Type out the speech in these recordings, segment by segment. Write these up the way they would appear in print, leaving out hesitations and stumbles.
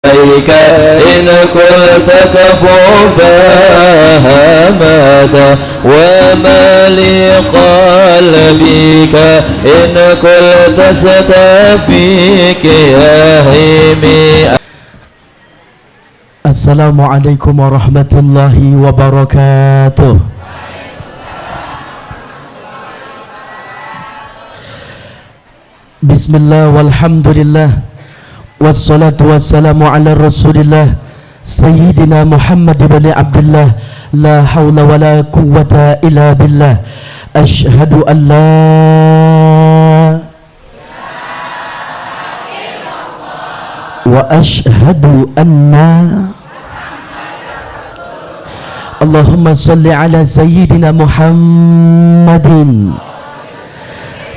إليك إن قلت كفوفهمت وما لقلبك إن قلت ستفيك يا هيمي. Assalamualaikum warahmatullahi wabarakatuh. Bismillah walhamdulillah wassalatu wassalamu ala rasulillah Sayyidina Muhammad ibn Abdullah. La hawla wa la quwwata illa billah. Ashhadu an la wa ashhadu anna Allahumma salli ala Sayyidina Muhammadin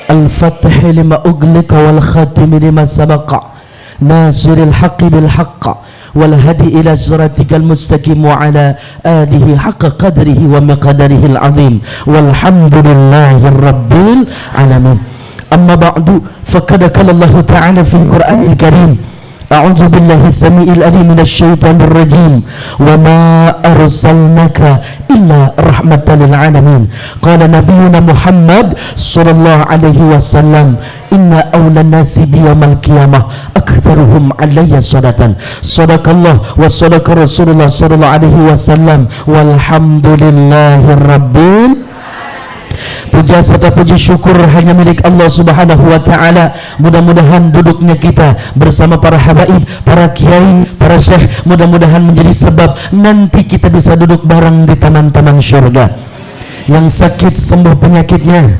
al-fath lima ughliqa wal khatim lima sabaqa nasiril haqqi bil haqq wal hadi ila siratikal mustaqim wa ala alihi haqqa qadrihi wa miqdarihi al-azim walhamdulillahi rabbil alamin. Amma ba'du, faqad qala Allah ta'ala fil Qur'anil Karim, a'udzu billahi samiil alim minasy syaithanir rajim, wa ma arsalnaka illa rahmatan lil alamin. Qala nabiyyuna Muhammad sallallahu alaihi wasallam, inna awlan nasi bi yaumil qiyamah aktsaruhum alayya salatan. Sadaqallah wa sadaqa Rasulullah sallallahu alaihi wasallam walhamdulillahi rabbil. Puja serta puji syukur hanya milik Allah Subhanahu wa ta'ala. Mudah-mudahan duduknya kita bersama para habaib, para kiai, para syekh, mudah-mudahan menjadi sebab nanti kita bisa duduk bareng di taman-taman syurga. Yang sakit sembuh penyakitnya,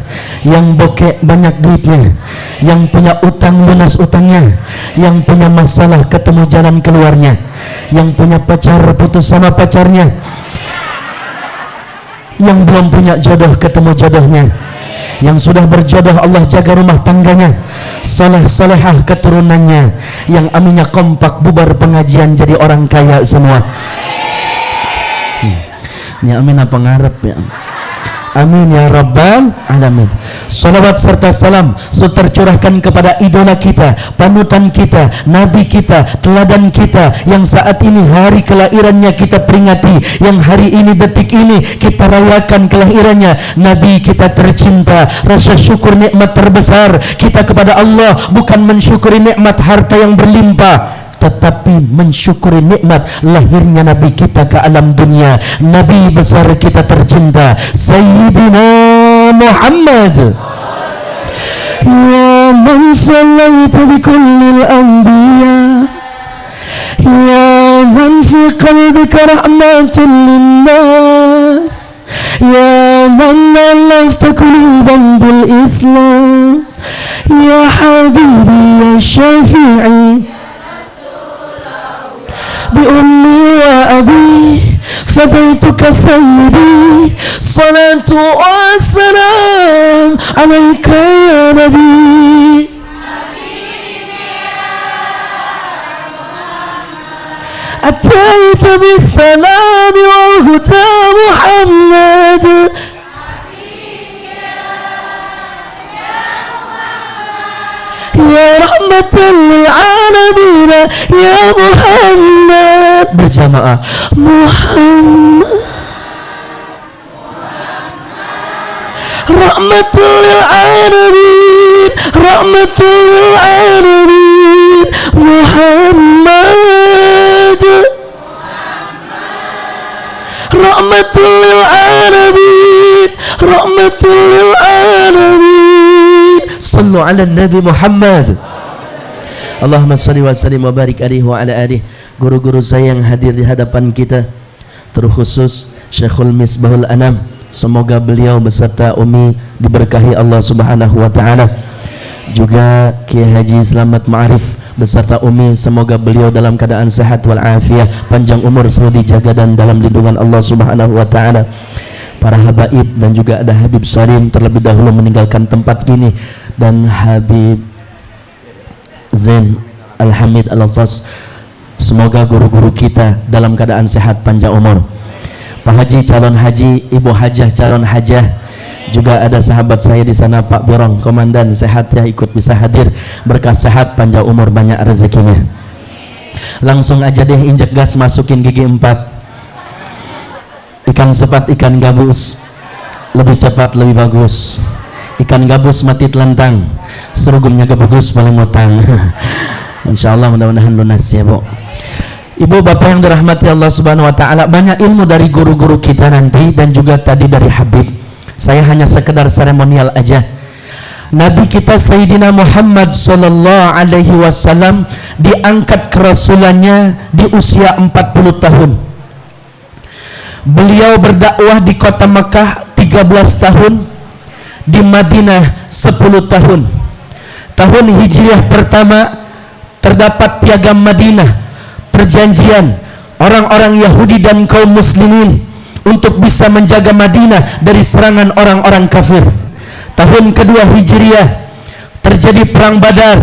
yang bokek banyak duitnya, yang punya utang lunas utangnya, yang punya masalah ketemu jalan keluarnya, yang punya pacar putus sama pacarnya, yang belum punya jodoh ketemu jodohnya, yang sudah berjodoh Allah jaga rumah tangganya, saleh-salehah keturunannya, yang aminnya kompak bubar pengajian jadi orang kaya semua. Ya amin apa ngarep ya. Amin ya rabbal alamin. Salawat serta salam tercurahkan kepada idola kita, panutan kita, nabi kita, teladan kita, yang saat ini hari kelahirannya kita peringati, yang hari ini detik ini kita rayakan kelahirannya, nabi kita tercinta. Rasa syukur nikmat terbesar kita kepada Allah bukan mensyukuri nikmat harta yang berlimpah, tetapi mensyukuri nikmat lahirnya Nabi kita ke alam dunia, Nabi besar kita tercinta Sayyidina Muhammad. Ya man sallaita bi kullil anbiya, ya man fi qalbika rahmatun linnas, ya man alafta quluban bil Islam, ya habibi ya syafi'i بأمي وأبي فديتك سيدي صلاة والسلام عليك يا نبي. أتيت بالسلام وهدى محمد ya rahmatan lil alamin ya Muhammad. Berjamaah Muhammad rahmatul lil alamin, rahmatul lil alamin Muhammad rahmatul lil alamin, rahmatul lil alamin. Sallu ala Nabi Muhammad. Allahumma salli wa sallim wa barik alaihi wa ala alihi. Guru-guru saya yang hadir di hadapan kita, terkhusus Syekhul Misbahul Anam, semoga beliau beserta Umi diberkahi Allah Subhanahu wa ta'ala. Juga Kiai Haji Slamet Ma'arif beserta Umi, semoga beliau dalam keadaan sehat wal afiah, panjang umur, selalu dijaga dan dalam lindungan Allah Subhanahu wa ta'ala. Para habaib dan juga ada Habib Salim terlebih dahulu meninggalkan tempat ini, dan Habib Zain Al-Hamid Al-Fas. Semoga guru-guru kita dalam keadaan sehat panjang umur. Pak Haji calon haji, Ibu Hajah calon hajah, juga ada sahabat saya di sana Pak Borong Komandan, sehat ya, ikut bisa hadir, berkah sehat panjang umur banyak rezekinya. Langsung aja deh injek gas, masukin gigi 4. Ikan sepat, ikan gabus, lebih cepat lebih bagus. Ikan gabus mati telentang, serugumnya gebugus paling mutang. Insyaallah mudah-mudahan lunas ya Bu. Ibu bapak yang dirahmati Allah subhanahu wa ta'ala, banyak ilmu dari guru-guru kita nanti dan juga tadi dari Habib. Saya hanya sekedar seremonial aja. Nabi kita Sayyidina Muhammad sallallahu alaihi wasallam diangkat kerasulannya di usia 40 tahun. Beliau berdakwah di kota Mekah 13 tahun, di Madinah 10 tahun. Tahun Hijriah pertama terdapat piagam Madinah, perjanjian orang-orang Yahudi dan kaum muslimin untuk bisa menjaga Madinah dari serangan orang-orang kafir. Tahun kedua Hijriah terjadi perang Badar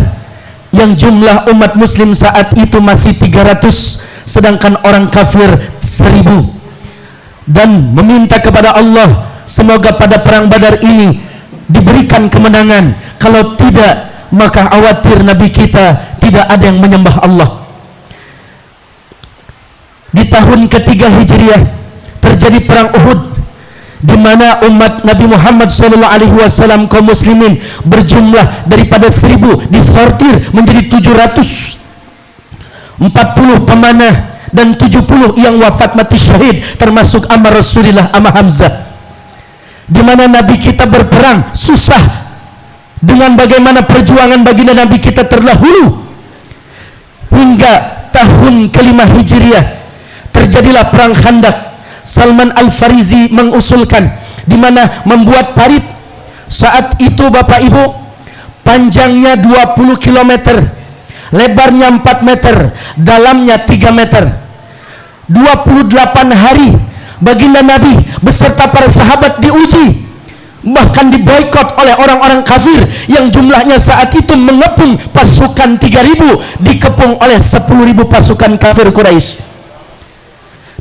yang jumlah umat muslim saat itu masih 300, sedangkan orang kafir 1000. Dan meminta kepada Allah semoga pada perang Badar ini diberikan kemenangan, kalau tidak maka khawatir Nabi kita tidak ada yang menyembah Allah. Di tahun ketiga Hijriah terjadi perang Uhud, di mana umat Nabi Muhammad SAW kaum muslimin berjumlah daripada 1000 disortir menjadi 700, 40 pemanah dan 70 yang wafat mati syahid, termasuk Ammar Rasulillah Amma Hamzah. Di mana Nabi kita berperang susah dengan bagaimana perjuangan baginda Nabi kita terdahulu. Hingga tahun kelima Hijriah terjadilah perang Khandak. Salman Al-Farizi mengusulkan di mana membuat parit. Saat itu Bapak Ibu, panjangnya 20 km, lebarnya 4 meter, dalamnya 3 meter. 28 hari baginda Nabi beserta para sahabat diuji, bahkan diboikot oleh orang-orang kafir yang jumlahnya saat itu mengepung pasukan 3000, dikepung oleh 10.000 pasukan kafir Quraisy.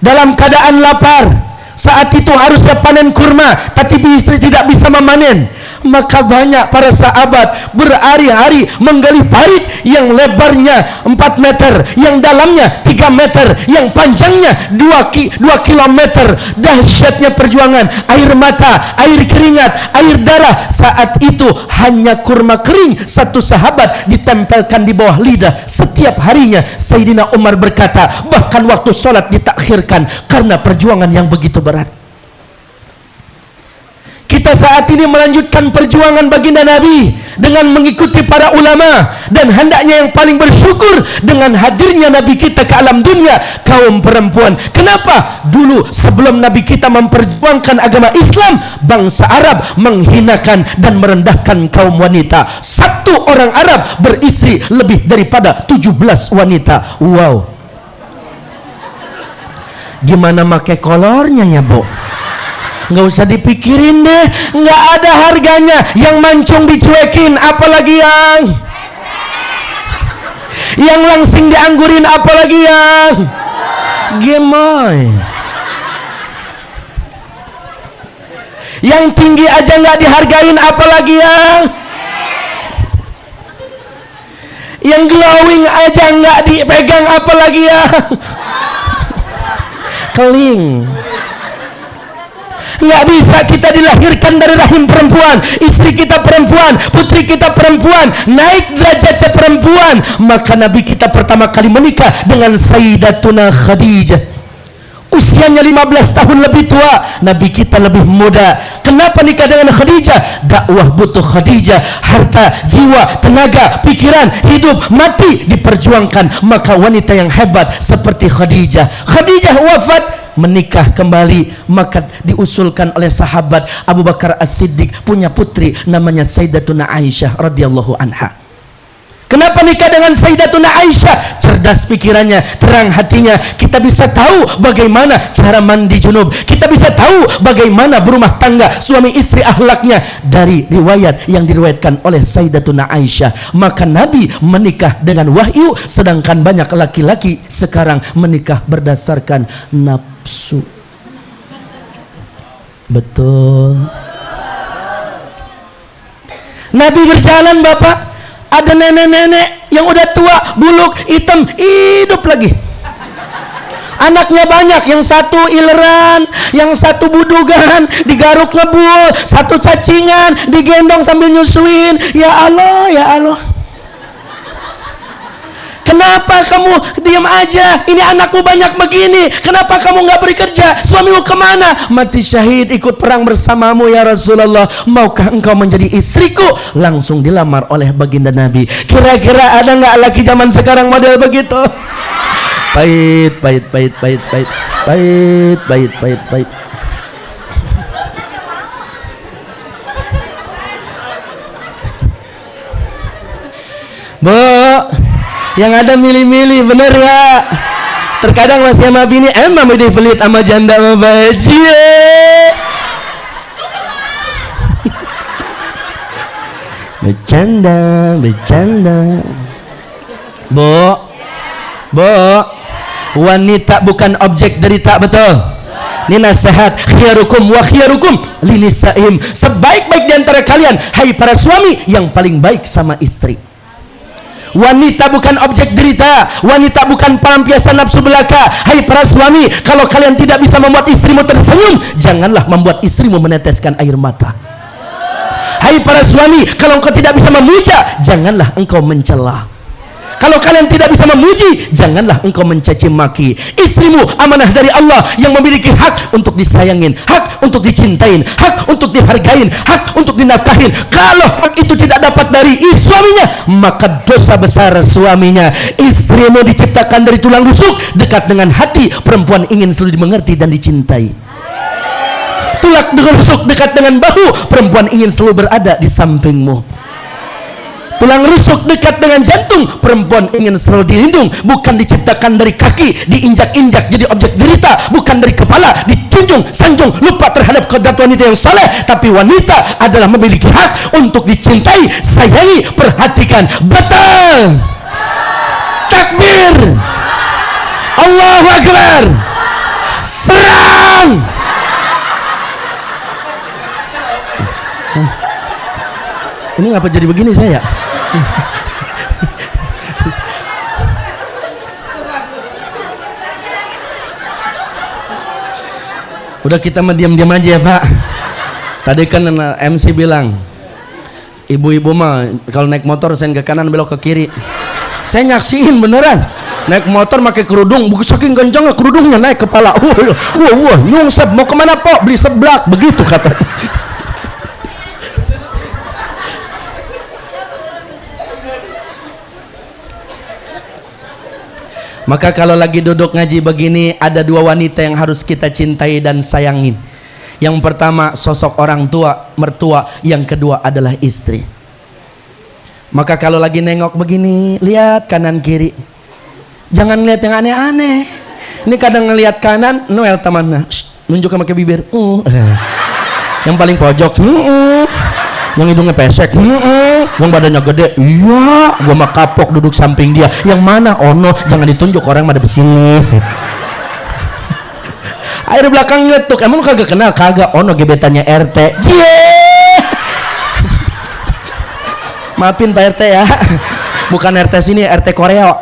Dalam keadaan lapar, saat itu harusnya panen kurma tapi tidak bisa memanen, maka banyak para sahabat berhari-hari menggali parit yang lebarnya 4 meter, yang dalamnya 3 meter, yang panjangnya 2 kilometer. Dahsyatnya perjuangan, air mata, air keringat, air darah. Saat itu hanya kurma kering satu sahabat ditempelkan di bawah lidah setiap harinya. Sayyidina Umar berkata, bahkan waktu sholat ditakhirkan karena perjuangan yang begitu berat. Kita saat ini melanjutkan perjuangan baginda Nabi dengan mengikuti para ulama, dan hendaknya yang paling bersyukur dengan hadirnya Nabi kita ke alam dunia kaum perempuan. Kenapa? Dulu sebelum Nabi kita memperjuangkan agama Islam, bangsa Arab menghinakan dan merendahkan kaum wanita. Satu orang Arab beristri lebih daripada 17 wanita. Wow. Gimana make kolornya ya Bu? Nggak usah dipikirin deh, nggak ada harganya. Yang mancung dicuekin, apalagi yang langsing dianggurin, apalagi yang gemoy. Yang tinggi aja nggak dihargain, apalagi yang glowing aja nggak dipegang, apalagi keling. Nggak bisa kita dilahirkan dari rahim perempuan, istri kita perempuan, putri kita perempuan, naik derajatnya perempuan. Maka Nabi kita pertama kali menikah dengan Sayyidatuna Khadijah. Usianya 15 tahun lebih tua, Nabi kita lebih muda. Kenapa nikah dengan Khadijah? Dakwah butuh Khadijah. Harta, jiwa, tenaga, pikiran, hidup, mati diperjuangkan. Maka wanita yang hebat seperti Khadijah. Khadijah wafat, menikah kembali, maka diusulkan oleh sahabat Abu Bakar As-Siddiq punya putri namanya Sayyidatuna Aisyah radhiyallahu anha. Kenapa nikah dengan Sayyidatuna Aisyah? Cerdas pikirannya, terang hatinya. Kita bisa tahu bagaimana cara mandi junub, kita bisa tahu bagaimana berumah tangga suami istri akhlaknya dari riwayat yang diriwayatkan oleh Sayyidatuna Aisyah. Maka Nabi menikah dengan wahyu, sedangkan banyak laki-laki sekarang menikah berdasarkan nafsu. Betul. Nabi berjalan Bapak, ada nenek-nenek yang udah tua, buluk, hitam, hidup lagi. Anaknya banyak, yang satu ileran, yang satu budugan, digaruk ngebul, satu cacingan, digendong sambil nyusuin. Ya Allah, ya Allah. Kenapa kamu diam aja? Ini anakmu banyak begini. Kenapa kamu nggak bekerja? Suamimu kemana? Mati syahid ikut perang bersamamu ya Rasulullah. Maukah engkau menjadi istriku? Langsung dilamar oleh baginda Nabi. Kira-kira ada nggak laki zaman sekarang model begitu? Pahit, pahit, pahit, pahit, pahit, pahit, pahit, pahit, pahit. Bu, yang ada milih-milih, bener gak? Terkadang masih sama bini, emang udah pelit sama janda sama bajie. Bercanda, bercanda. Bu, wanita bukan objek derita, betul? Ini nasihat, khiyarukum wa khiyarukum linisaim. Sebaik-baik di antara kalian, hai para suami, yang paling baik sama istri. Wanita bukan objek derita, wanita bukan pelampiasan nafsu belaka. Hai para suami, kalau kalian tidak bisa membuat istrimu tersenyum, janganlah membuat istrimu meneteskan air mata. Hai para suami, kalau engkau tidak bisa memuja, janganlah engkau mencela. Kalau kalian tidak bisa memuji, janganlah engkau mencaci maki. Istrimu amanah dari Allah yang memiliki hak untuk disayangin, hak untuk dicintain, hak untuk dihargain, hak untuk dinafkahin. Kalau hak itu tidak dapat dari suaminya, maka dosa besar suaminya. Istrimu diciptakan dari tulang rusuk, dekat dengan hati. Perempuan ingin selalu dimengerti dan dicintai. Tulang rusuk dekat dengan bahu, perempuan ingin selalu berada di sampingmu. Tulang rusuk dekat dengan jantung, perempuan ingin selalu dilindung. Bukan diciptakan dari kaki, diinjak-injak jadi objek derita. Bukan dari kepala, ditunjung, sanjung, lupa terhadap kodrat wanita yang saleh. Tapi wanita adalah memiliki hak untuk dicintai, sayangi, perhatikan. Betul. Takbir. Allahu Akbar. Serang. Ini ngapa jadi begini saya? Udah kita mah diam-diam aja ya Pak. Tadi kan MC bilang, ibu-ibu mah kalau naik motor sen ke kanan belok ke kiri. Saya nyaksiin beneran. Naik motor pakai kerudung, saking kencangnya kerudungnya naik kepala. Wah, nyungsep mau kemana Pok? Beli seblak, begitu kata. Maka kalau lagi duduk ngaji begini, ada dua wanita yang harus kita cintai dan sayangin. Yang pertama sosok orang tua, mertua. Yang kedua adalah istri. Maka kalau lagi nengok begini, lihat kanan kiri, jangan lihat yang aneh-aneh. Ini kadang ngelihat kanan, Noel temannya nunjuk pakai bibir, yang paling pojok, yang hidungnya pesek, yang badannya gede, iya, gua mah kapok duduk samping dia. Yang mana? Oh no, jangan ditunjuk, orang mah ada besini. Air belakang ngetuk, emang lu kagak kenal? Kagak. Oh no, gebetannya RT. Cie. Maafin Pak RT ya, bukan RT sini, RT Korea.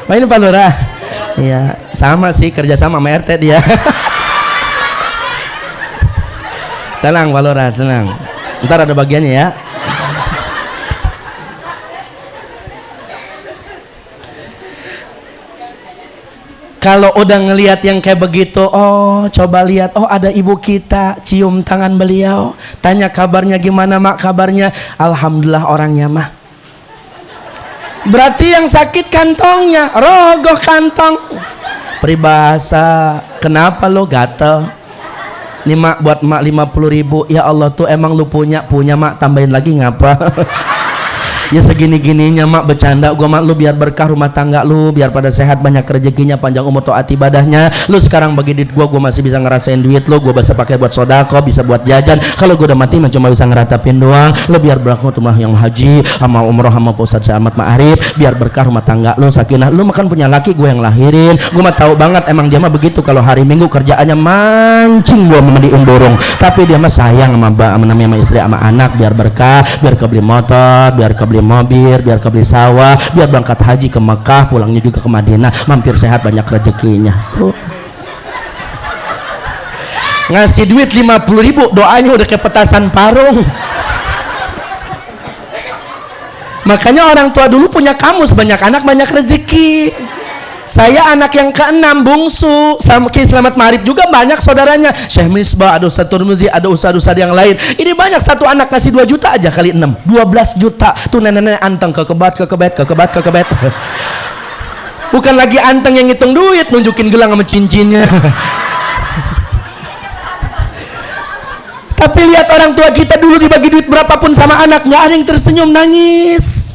Nah ini Pak Lurah. Iya, sama sih, kerja sama RT dia. Tenang Pak Lurah, tenang. Ntar ada bagiannya ya. Kalau udah ngelihat yang kayak begitu, oh coba lihat, oh ada ibu kita, cium tangan beliau, tanya kabarnya gimana mak, kabarnya alhamdulillah orangnya mah. Berarti yang sakit kantongnya, rogoh kantong. Peribahasa, kenapa lo gatel? Nih mak buat mak 50.000. Ya Allah tuh emang lu punya mak, tambahin lagi ngapa? Ya segini-gininya mak bercanda gua mak, lu biar berkah rumah tangga lu, biar pada sehat, banyak rezekinya, panjang umur, taat ibadahnya. Lu sekarang bagi duit gua masih bisa ngerasain duit lu, gua bisa pakai buat sodako, bisa buat jajan. Kalau gua udah mati mah cuma bisa ngeratapin doang. Lu biar berkah rumah yang haji sama umroh sama Pak Ustadz Ahmad Ma'arif, biar berkah rumah tangga lu, sakinah. Lu makan punya laki, gua yang lahirin. Gua mah tahu banget emang dia mah begitu, kalau hari Minggu kerjaannya mancing gua memandiin burung, tapi dia mah sayang sama namanya sama istri sama anak, biar berkah, biar kebeli motor, biar kebeli mobil, biar kebeli sawah, biar berangkat haji ke Mekah, pulangnya juga ke Madinah, mampir sehat, banyak rezekinya. Tuh. Ngasih duit 50.000, doanya udah kayak petasan parung. Makanya orang tua dulu punya kamus, banyak anak banyak rezeki. Saya anak yang ke-6 bungsu, sama Ki Selamat Ma'arif juga banyak saudaranya, Syekh Misbah, ada Ustaz Turmuzi, ada ustaz-ustaz yang lain. Ini banyak, satu anak kasih 2 juta aja kali 6, 12 juta. Tuh nenek-nenek anteng ke kebet. Bukan lagi anteng yang ngitung duit, nunjukin gelang sama cincinnya. Tapi lihat orang tua kita dulu dibagi duit berapapun sama anak, nggak ada yang tersenyum, nangis.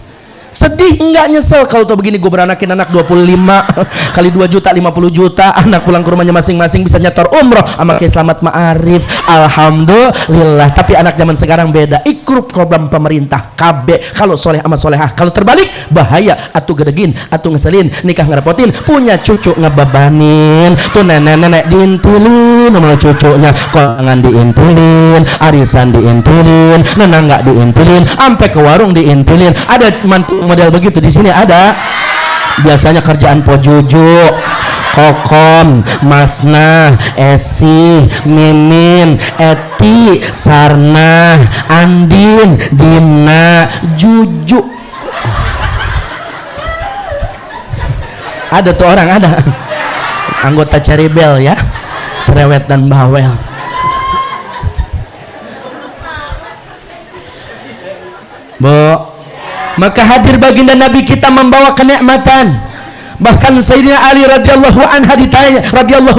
Sedih enggak, nyesel. Kalau tuh begini gue beranakin anak 25 kali 2 juta 50 juta, anak pulang ke rumahnya masing-masing bisa nyetor umroh sama Ki Selamat Ma'arif, alhamdulillah. Tapi anak zaman sekarang beda, ikut program pemerintah KB, kalau soleh sama solehah. Kalau terbalik bahaya, atuh gedegin, atuh ngeselin, nikah ngerepotin, punya cucu ngebebanin. Tuh nenek-nenek diintulin sama cucunya, konangan diintulin, arisan diintulin, nenang nggak diintulin, sampai ke warung diintulin. Ada mantu model begitu di sini ada. Biasanya kerjaan Pojuju, Kokom, Masna, Esi, Mimin, Eti, Sarna, Andin, Dina, Juju. Ada tuh orang, ada anggota Ceribel ya, cerewet dan bawel. Maka hadir baginda Nabi kita membawa kenikmatan. Bahkan Sayyidina Ali radhiyallahu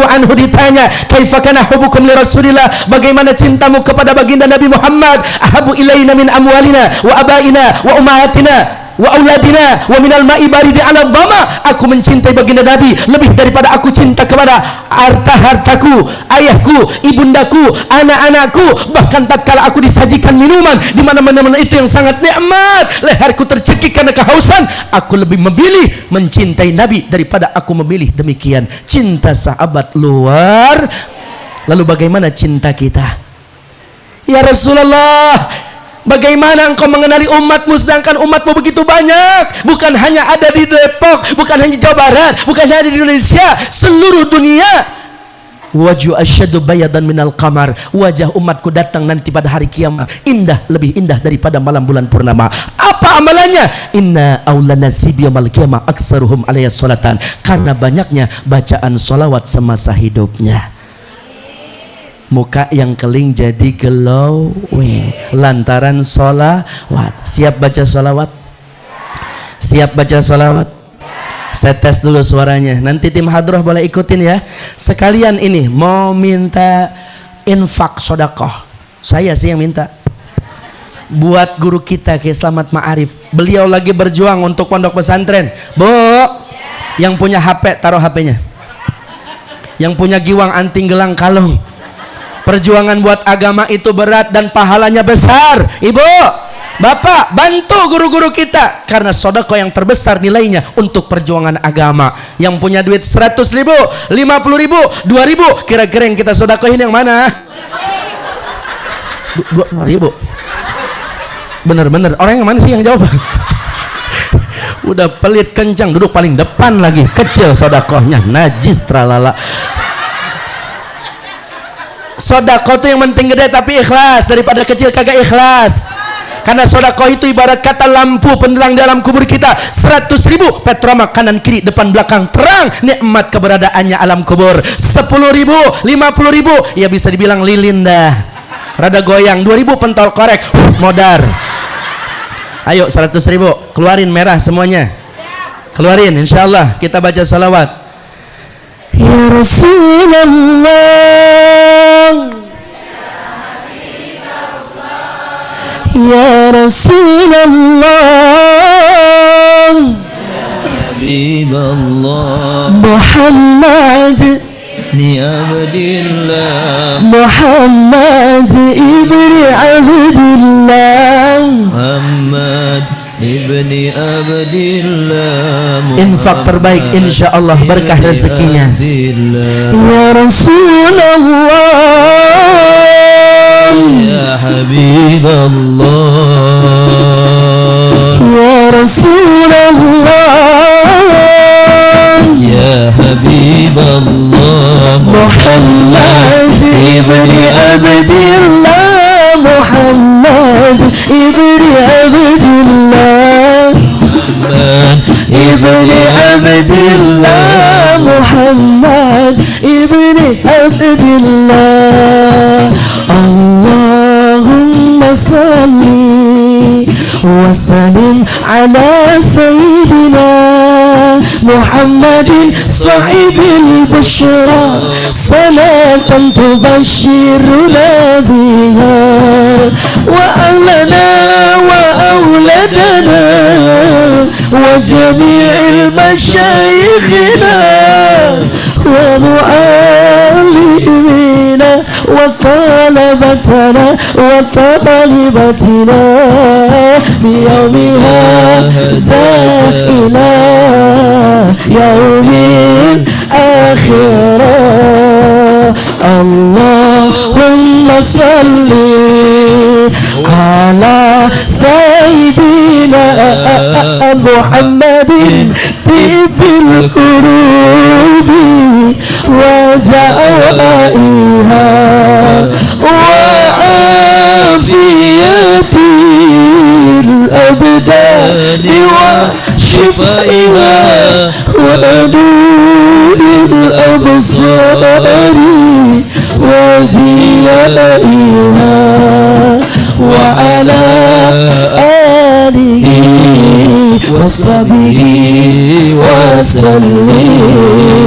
anhu ditanya, "Kaifa kana hubbukum li Rasulillah?" Bagaimana cintamu kepada baginda Nabi Muhammad? "Ahabu ilaina min amwalina wa abaina wa ummahatina wa auladina wa minal ma'i baridi ala dhama." Aku mencintai baginda Nabi lebih daripada aku cinta kepada harta-hartaku, ayahku, ibundaku, anak-anakku. Bahkan tatkala aku disajikan minuman di mana-mana itu yang sangat nikmat, leherku tercekik karena kehausan, aku lebih memilih mencintai Nabi daripada aku memilih demikian. Cinta sahabat luar. Lalu bagaimana cinta kita? Ya Rasulullah, bagaimana engkau mengenali umatmu sedangkan umatmu begitu banyak? Bukan hanya ada di Depok, bukan hanya Jawa Barat, bukan hanya di Indonesia, seluruh dunia. Wajhu asyadu bayadan minal qamar. Wajah umatku datang nanti pada hari kiamat indah, lebih indah daripada malam bulan purnama. Apa amalannya? Inna aulana sibiyamal qiyamah aksaruhum alaiya sholatan. Karena banyaknya bacaan sholawat semasa hidupnya. Muka yang keling jadi glowing lantaran sholawat. Siap baca sholawat? Siap baca sholawat? Saya tes dulu suaranya, nanti tim hadroh boleh ikutin ya. Sekalian ini mau minta infak sodakoh, saya sih yang minta buat guru kita Ki Selamat Ma'arif. Beliau lagi berjuang untuk pondok pesantren. Bu, yang punya HP taruh HP-nya, yang punya giwang anting gelang kalung. Perjuangan buat agama itu berat dan pahalanya besar. Ibu, Bapak, bantu guru-guru kita, karena sodako yang terbesar nilainya untuk perjuangan agama. Yang punya duit 100.000, 50.000, 2.000, kira-kira yang kita sodakohin yang mana? 2.000. Bener-bener, orang yang mana sih yang jawab? Udah pelit kencang, duduk paling depan lagi, kecil sodakohnya, najis tralala. Sodako tuh yang penting gede tapi ikhlas, daripada kecil kagak ikhlas. Karena sodako itu ibarat kata lampu penerang dalam kubur kita. 100.000 petroma kanan kiri depan belakang, terang nikmat keberadaannya alam kubur. 10.000, 50.000 ya bisa dibilang lilin dah, rada goyang. 2.000 pentol korek, modar. Ayo 100.000 keluarin merah semuanya, keluarin, insyaallah kita baca salawat. Ya Rasulullah, Ya Rasulullah, Habiballah, Muhammad ni Abdillah, Muhammad ibni Abdillah. Muhammad ibni Abdillah, Infak terbaik insyaallah berkah rezekinya. Ya Rasulullah, ya Habiballah, ya Rasulullah, ya Habiballah, Muhammad ibni Abdillah, Muhammad ibni Abdillah, Muhammad ibni Abdillah, Muhammad ibni Abdillah. Allahumma salli wa sallim ala sayyidina Muhammadin sahibil bushra, salatan tubashiruna biha wa ahlana wa awladana wa jami'il masyayikhina wa mu'allimina wa talabatana wa talibatina biyawmiha ila yaumil akhirah. Allahumma salli ala sayyidina Muhammadin tibbil qurubi wa da'waiha wa afiyatil abdani wa shifaiha wa nuril absari wa diyaiha wa ala alihi wa sahbihi wa sallim.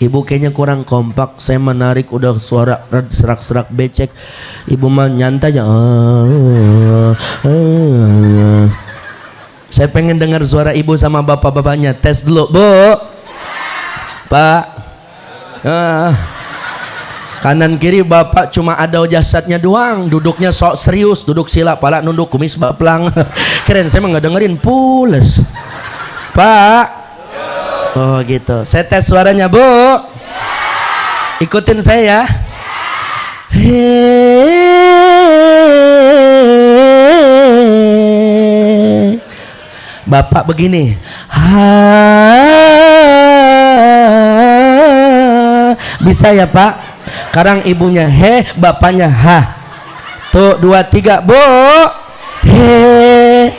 Ibu kayaknya kurang kompak, saya menarik udah suara serak-serak becek. Ibu mah nyantai aja. Saya pengen dengar suara ibu sama bapak-bapaknya. Tes dulu, Bu. Pak. Kanan kiri bapak cuma ada jasadnya doang, duduknya sok serius, duduk sila, pala nunduk, kumis baplang. Keren, saya mah nggak dengerin, pules. Pak. Oh gitu. Saya tes suaranya, Bu. Ikutin saya ya. Bapak begini. Bisa ya, Pak? Sekarang ibunya he, bapaknya ha. Tuh 2 3, Bu. He.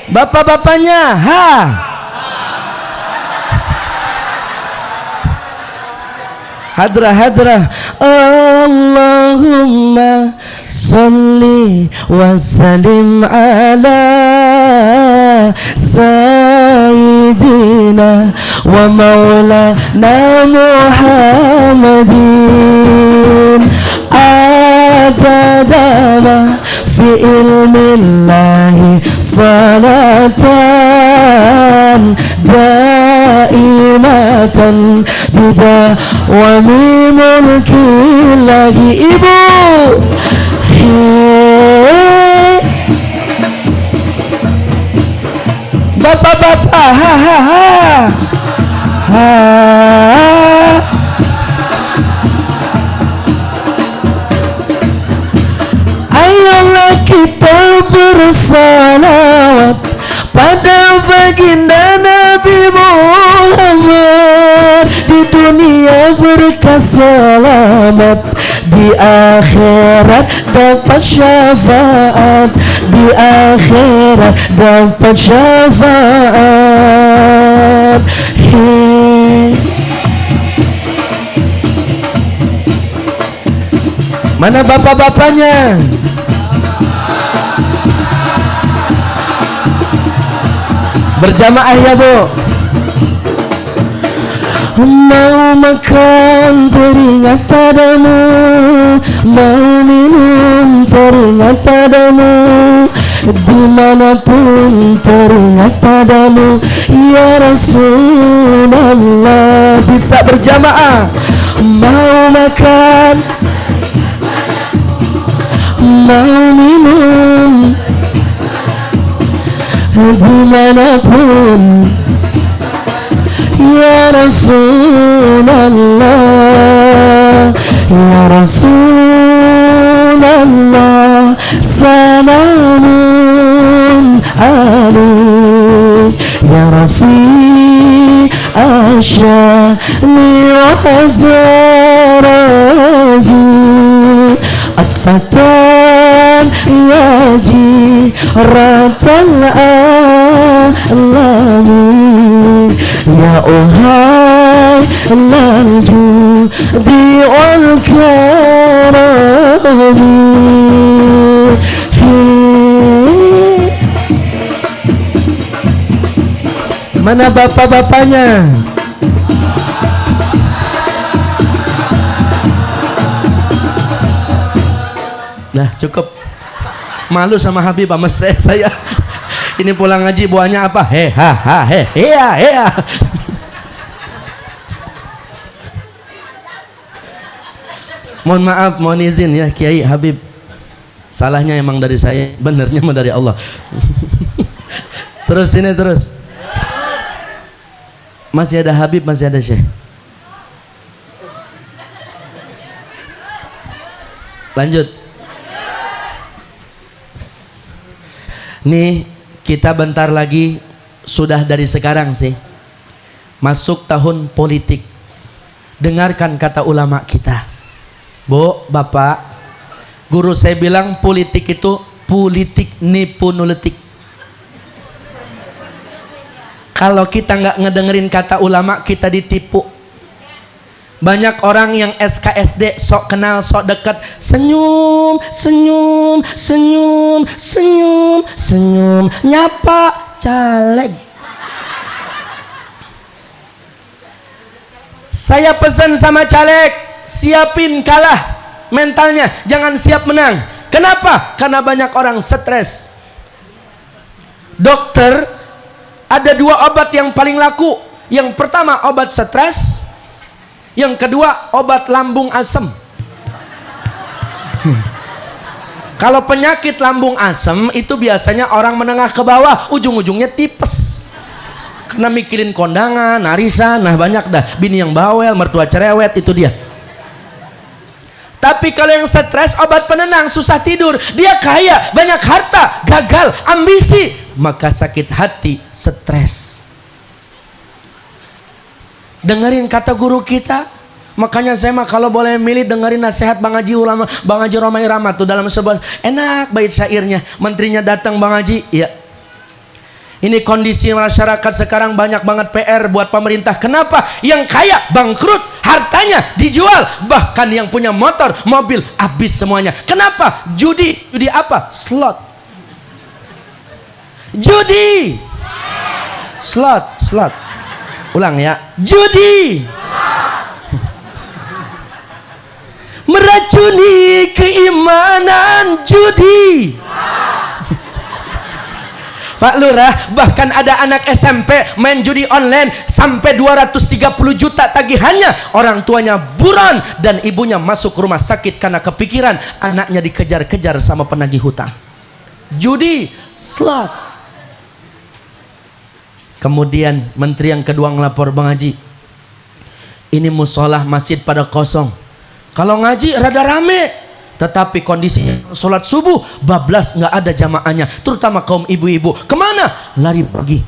Bapak-bapaknya ha. Hadrah. Allahumma salli wa sallim ala sayyidina wa maulana Muhammadin adadama fi ilmillahi salatan daimatan bidawami mulki lagi. Ibu bapak-bapak ayolah kita bersalawat pada baginda Nabi Muhammad. Di dunia berkah selamat, di akhirat dapat syafaat, di akhirat dapat syafaat. Mana bapak-bapaknya? Berjamaah ya, Bu. Mau makan teringat padamu, mau minum teringat padamu, dimanapun teringat padamu ya Rasulullah. Bisa berjamaah. Mau makan, mau minum, dimanapun ya Rasulullah, ya Rasulullah. Salamun alaik ya Rafi asyani wa daraji atfatan yaji ratal alamin ya uhai lanju di'ul karami. Mana bapak-bapaknya? Nah cukup. Malu sama Habib sama saya. Ini pulang ngaji buahnya apa? He ha ha he hea hea. Mohon maaf, mohon izin ya Kiai Habib. Salahnya emang dari saya, benernya mah dari Allah. Terus ini terus. Masih ada Habib, masih ada Syekh. Lanjut. Nih kita bentar lagi, sudah dari sekarang sih, masuk tahun politik. Dengarkan kata ulama kita. Bu, bapak, guru saya bilang politik itu politik nipu nuletik. Kalau kita nggak ngedengerin kata ulama, kita ditipu. Banyak orang yang SKSD, sok kenal, sok dekat, senyum, senyum, senyum, senyum, senyum, nyapa caleg. Saya pesan sama caleg, siapin kalah mentalnya, jangan siap menang. Kenapa? Karena banyak orang stres. Dokter, ada dua obat yang paling laku. Yang pertama obat stres, yang kedua obat lambung asam. Kalau penyakit lambung asam itu biasanya orang menengah ke bawah, ujung-ujungnya tipes. Karena mikirin kondangan, arisan, nah banyak dah. Bini yang bawel, mertua cerewet, itu dia. Tapi kalau yang stres, obat penenang, susah tidur, dia kaya, banyak harta, gagal, ambisi, maka sakit hati, stres. Dengerin kata guru kita. Makanya saya mah kalau boleh milih dengerin nasihat Bang Haji ulama, Bang Haji Roma Irama tuh dalam sebuah enak bait syairnya. Menterinya datang, Bang Haji, iya. Ini kondisi masyarakat sekarang banyak banget PR buat pemerintah. Kenapa? Yang kaya bangkrut, hartanya dijual, bahkan yang punya motor, mobil habis semuanya. Kenapa? Judi. Judi apa? Slot. Judi. Slot, slot. Ulang ya. Judi. Meracuni keimanan judi. Pak Lurah, bahkan ada anak SMP main judi online sampai 230 juta tagihannya. Orang tuanya buron dan ibunya masuk rumah sakit karena kepikiran anaknya dikejar-kejar sama penagih hutang. Judi, slot. Kemudian menteri yang kedua ngelapor, Bang Haji, ini musolah masjid pada kosong. Kalau ngaji rada rame, tetapi kondisinya sholat subuh bablas, nggak ada jamaahnya, terutama kaum ibu-ibu. Kemana? Lari pagi.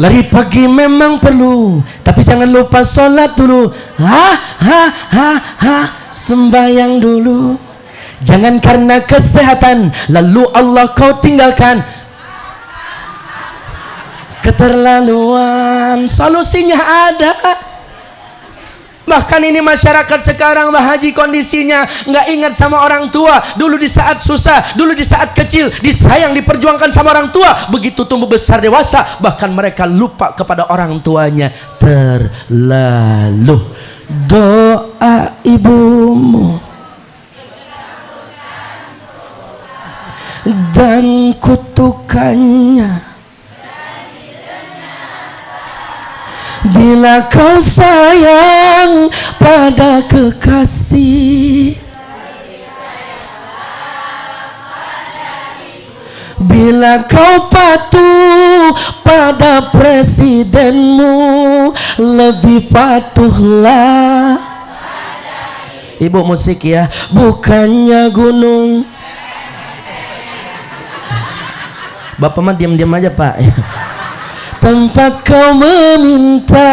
Lari pagi memang perlu, tapi jangan lupa sholat dulu. Sembayang dulu. Jangan karena kesehatan lalu Allah kau tinggalkan. Keterlaluan, solusinya ada. Bahkan ini masyarakat sekarang Mbah Haji kondisinya nggak ingat sama orang tua. Dulu di saat susah, dulu di saat kecil disayang, diperjuangkan sama orang tua. Begitu tumbuh besar dewasa, bahkan mereka lupa kepada orang tuanya. Terlalu doa ibumu dan kutukannya bila kau sayang pada kekasih, bila kau patuh pada presidenmu, lebih patuhlah. Ibu musik ya, bukannya gunung. Bapak mah diam-diam aja Pak. Tempat kau meminta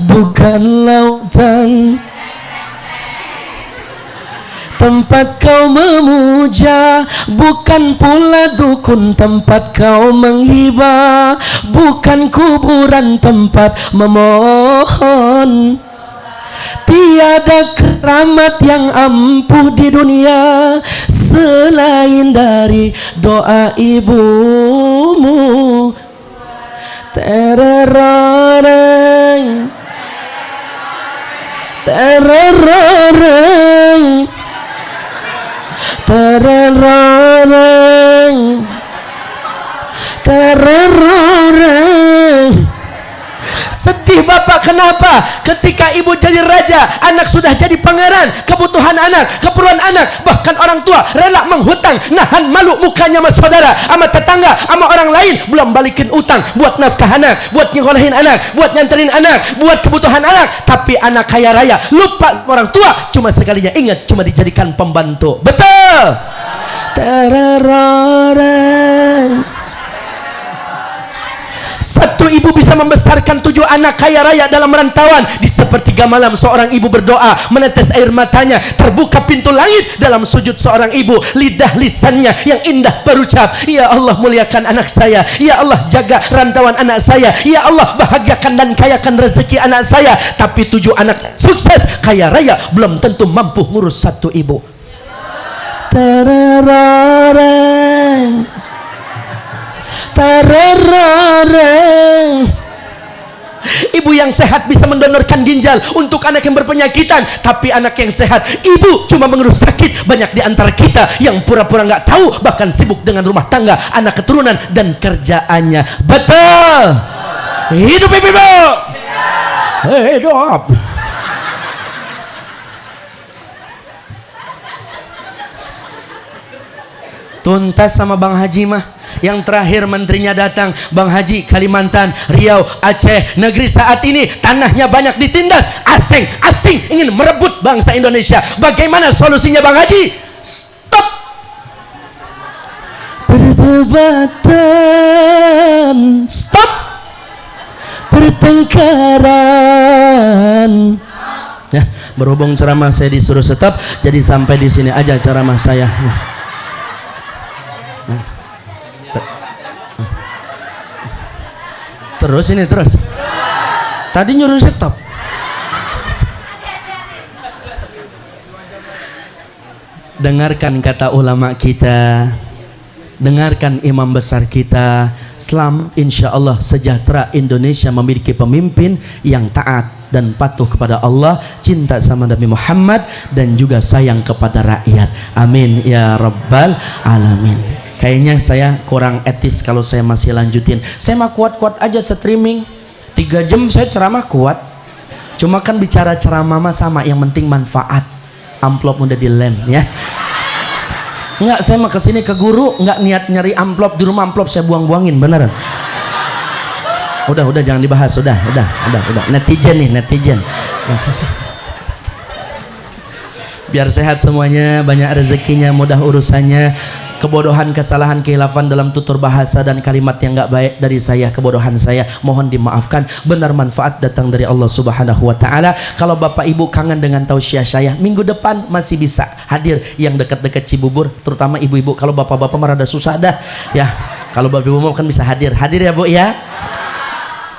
bukan lautan, tempat kau memuja bukan pula dukun, tempat kau menghibah bukan kuburan, tempat memohon. Tiada keramat yang ampuh di dunia selain dari doa ibumu. Tereroreng, tereroreng, tereroreng, tereroreng. Sedih bapak, kenapa? Ketika ibu jadi raja, anak sudah jadi pangeran, kebutuhan anak, keperluan anak, bahkan orang tua rela menghutang, nahan malu mukanya sama saudara, sama tetangga, sama orang lain, belum balikin utang buat nafkah anak, buat nyekolahin anak, buat nyanterin anak, buat kebutuhan anak. Tapi anak kaya raya lupa orang tua, cuma sekalinya ingat, cuma dijadikan pembantu. Betul. Tereroreng. Satu ibu bisa membesarkan 7 anak kaya raya dalam rantauan. Di sepertiga malam seorang ibu berdoa, menetes air matanya, terbuka pintu langit dalam sujud seorang ibu. Lidah lisannya yang indah berucap, ya Allah muliakan anak saya, ya Allah jaga rantauan anak saya, ya Allah bahagiakan dan kayakan rezeki anak saya. Tapi 7 anak sukses kaya raya belum tentu mampu ngurus satu ibu. Tereroreng, tereroreng. Ibu yang sehat bisa mendonorkan ginjal untuk anak yang berpenyakitan, tapi anak yang sehat ibu cuma mengurus sakit. Banyak di antara kita yang pura-pura nggak tahu, bahkan sibuk dengan rumah tangga, anak keturunan dan kerjaannya. Betul. Hidup ibu. Hidup. Tuntas sama Bang Haji mah. Yang terakhir menterinya datang, Bang Haji Kalimantan, Riau, Aceh, negeri saat ini tanahnya banyak ditindas, asing ingin merebut bangsa Indonesia. Bagaimana solusinya Bang Haji? Stop perdebatan, stop pertengkaran. Ya, berhubung ceramah saya disuruh stop, jadi sampai di sini aja ceramah saya. Terus ini terus. Tadi nyuruh stop. Dengarkan kata ulama kita, dengarkan imam besar kita. Islam insya Allah sejahtera. Indonesia memiliki pemimpin yang taat dan patuh kepada Allah, cinta sama Nabi Muhammad, dan juga sayang kepada rakyat. Amin ya rabbal alamin. Kayaknya saya kurang etis kalau saya masih lanjutin. Saya mah kuat-kuat aja streaming 3 jam saya ceramah kuat. Cuma kan bicara ceramah mah sama, yang penting manfaat. Amplop udah dilem ya. Enggak, saya mah kesini ke guru nggak niat nyari amplop, di rumah amplop saya buang-buangin beneran. Udah jangan dibahas, udah. Netizen nih, netizen. Biar sehat semuanya, banyak rezekinya, mudah urusannya. Kebodohan, kesalahan, khilafan dalam tutur bahasa dan kalimat yang nggak baik dari saya, kebodohan saya mohon dimaafkan. Benar manfaat datang dari Allah Subhanahu wa taala. Kalau Bapak Ibu kangen dengan tausiah saya, minggu depan masih bisa hadir yang dekat-dekat Cibubur, terutama ibu-ibu. Kalau bapak-bapak mah rada susah dah ya. Kalau Bapak Ibu mau kan bisa hadir ya Bu ya.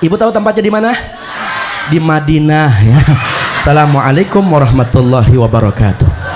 Ibu tahu tempatnya di mana? di Madinah ya. Assalamualaikum warahmatullahi wabarakatuh.